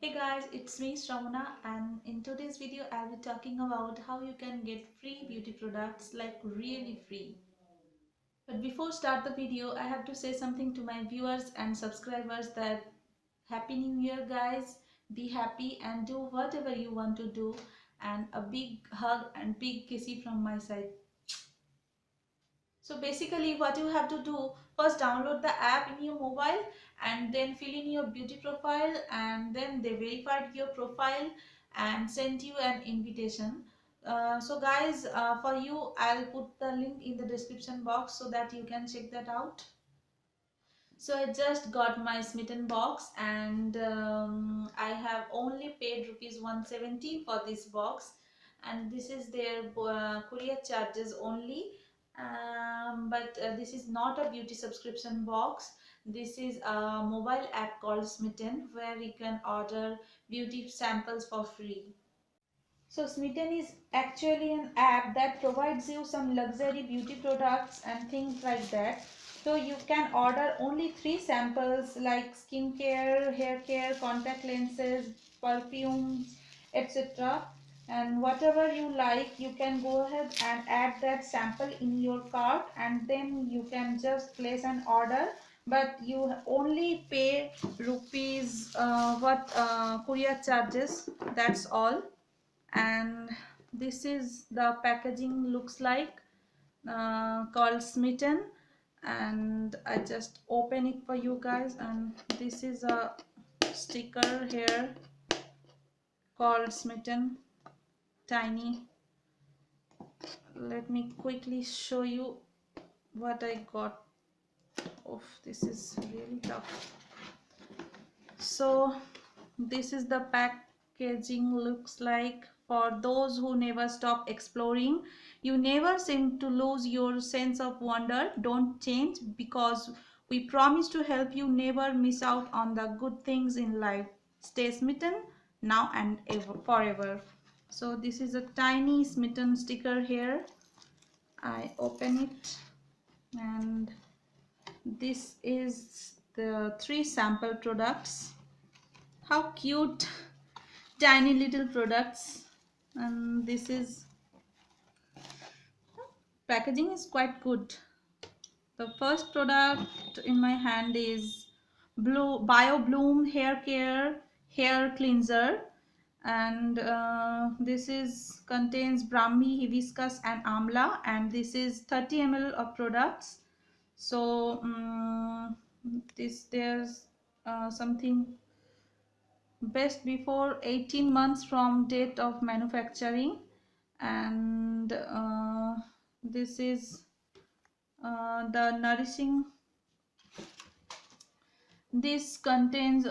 Hey guys, it's me Shramana, and in today's video I'll be talking about how you can get free beauty products, like really free. But before start the video, I have to say something to my viewers and subscribers that Happy New Year guys. Be happy and do whatever you want to do, and a big hug and big kissy from my side. So basically what you have to do, first download the app in your mobile and then fill in your beauty profile, and then they verified your profile and sent you an invitation. So guys, for you I'll put the link in the description box so that you can check that out. So I just got my Smytten box, and I have only paid rupees 170 for this box, and this is their courier charges only. But this is not a beauty subscription box. This is a mobile app called Smytten where you can order beauty samples for free. So Smytten is actually an app that provides you some luxury beauty products and things like that. So you can order only 3 samples like skincare, hair care, contact lenses, perfumes, etc. And whatever you like, you can go ahead and add that sample in your cart, and then you can just place an order. But you only pay rupees courier charges, that's all. And this is the packaging looks like, called Smytten, and I just open it for you guys, and this is a sticker here called Smytten tiny. Let me quickly show you what I got. Oh, this is really tough. So this is the packaging looks like. For those who never stop exploring, you never seem to lose your sense of wonder. Don't change, because we promise to help you never miss out on the good things in life. Stay Smytten now and ever forever. So this is a tiny Smytten sticker here. I open it, and this is the 3 sample products. How cute, tiny little products. And this is, packaging is quite good. The first product in my hand is Bio Bloom hair care hair cleanser, and this is contains Brahmi, hibiscus and amla, and this is 30 ml of products. So there's something best before 18 months from date of manufacturing, and this is the nourishing. This contains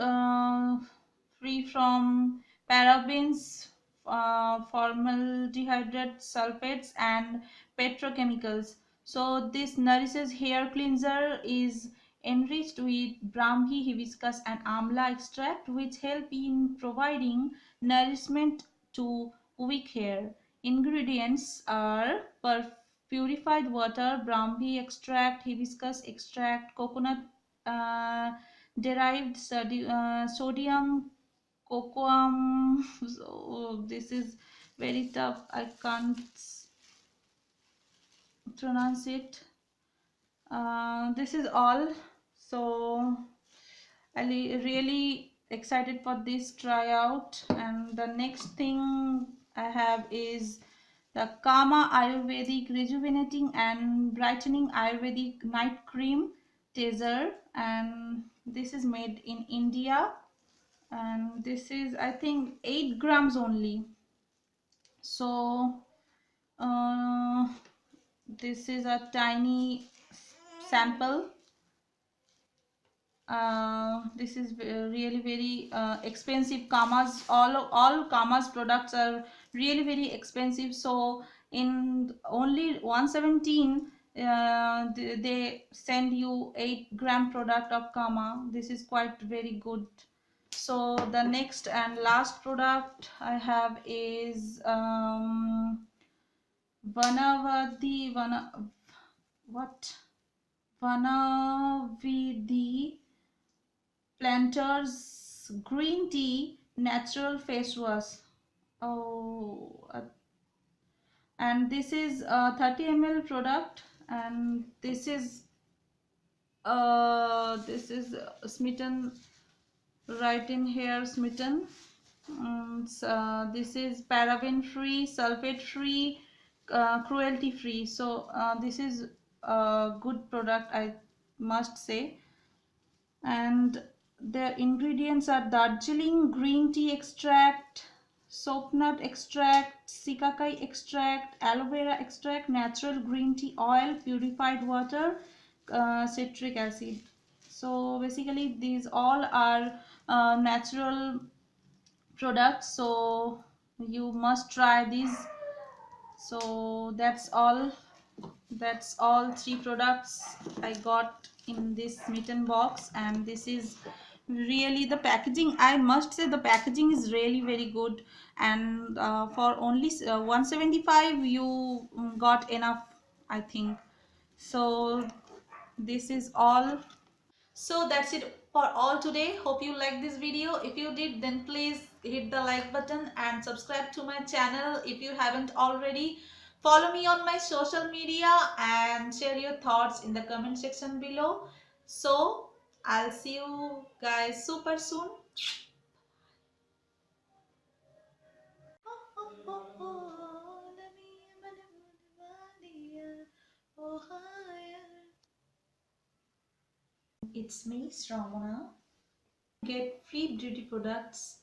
free from parabens, formaldehyde, sulfates and petrochemicals. So this nourishes hair cleanser is enriched with Brahmi, hibiscus and amla extract, which help in providing nourishment to weak hair. Ingredients are purified water, Brahmi extract, hibiscus extract, coconut uh, derived sodium cocoam. So this is very tough, I can't pronounce it. This is all. So I really excited for this tryout. And the next thing I have is the Kama Ayurvedic Rejuvenating and Brightening Ayurvedic Night Cream Taser, and this is made in India, and this is I think 8 grams only. So this is a tiny sample. This is really very expensive. Kama's, all Kama's products are really very expensive, so in only 117 they send you 8-gram product of Kama. This is quite very good. So the next and last product I have is Vanavadi what Vanavidi Planters green tea natural face wash. Oh, and this is a 30 ml product, and this is Smytten, right in here, Smytten. This is paraben free, sulfate free, cruelty free. So this is a good product, I must say. And their ingredients are Darjeeling green tea extract, soap nut extract, sikakai extract, aloe vera extract, natural green tea oil, purified water, citric acid. So basically these all are natural products, so you must try these. So that's all three products I got in this Smytten box. And this is really, the packaging, I must say the packaging is really very good. And for only 175 you got enough, I think. So this is all. So that's it for all today. Hope you liked this video. If you did, then please hit the like button and subscribe to my channel if you haven't already. Follow me on my social media and share your thoughts in the comment section below. So I'll see you guys super soon. It's me, Shramana. Get free beauty products